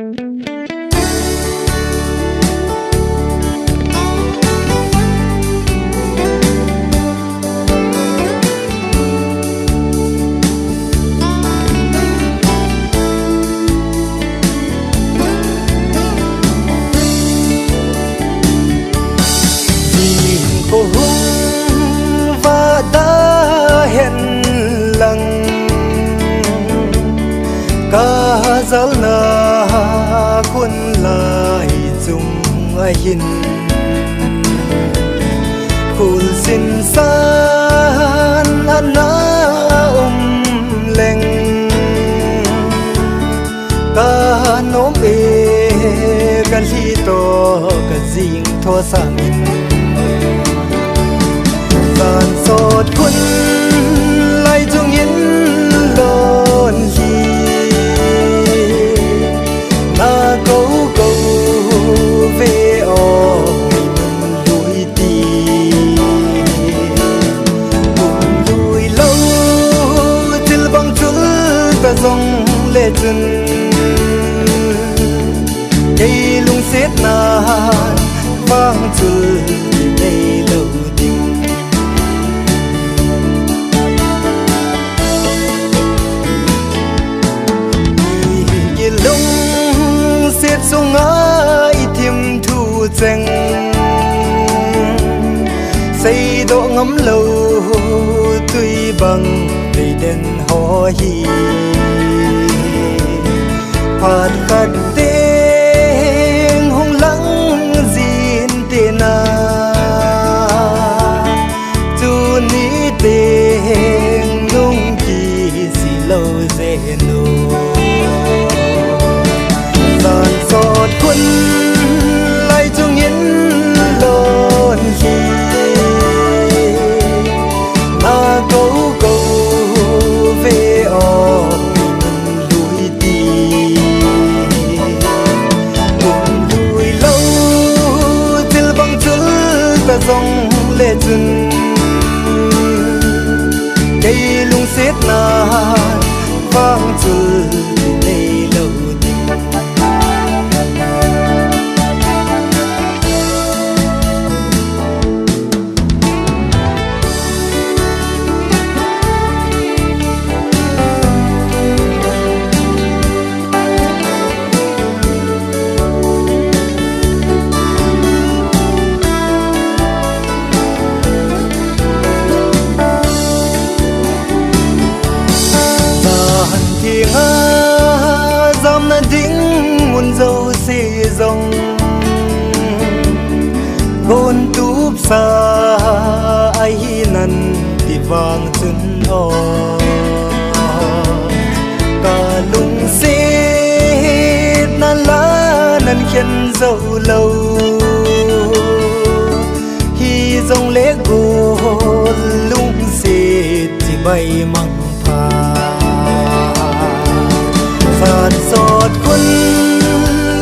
cô hung và đã hẹn lặng cả dấu na khuôn lại chung hin khul xin san ana leng cả nôm e kan hi to ka jing tho sang gian sốt quân lại chung yên đồn hi na câu câu về o lùi đi cùng lùi lâu til băng chul ta dòng lệ chân cây lung xét na vang chul đây lâu sung ai thiêm thu chênh xây độ ngắm lâu tuy bằng đầy đèn ho hi phạt phạt tên hung lắng gìn tên na chu ní tên nung kỳ xì lâu dễ nô sốt quân lại chung yên lộn hi na câu câu về o lùi đi cùng lùi lâu til băng chul ta dòng lệ chân cây lung xét na vang chul đây lâu dám na dính muôn dâu xì rồng gôn túp xa ai năn thì vàng chân o cả lung xít na lá năn khen dâu lâu hi dòng lễ gôn lung xít thì bay măng phà phạt sốt quân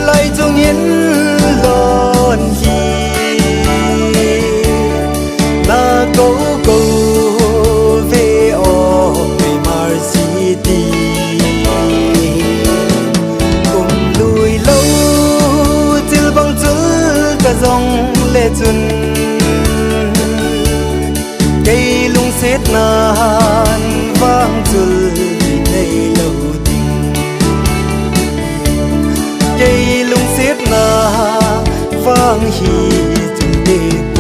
lại chung yên lộn hi na câu câu về o về mar city cùng lùi lâu til băng chul cả dòng lệ chân cây lung xét nan vang chul đây lâu cây lung xét na vang hi chung đêm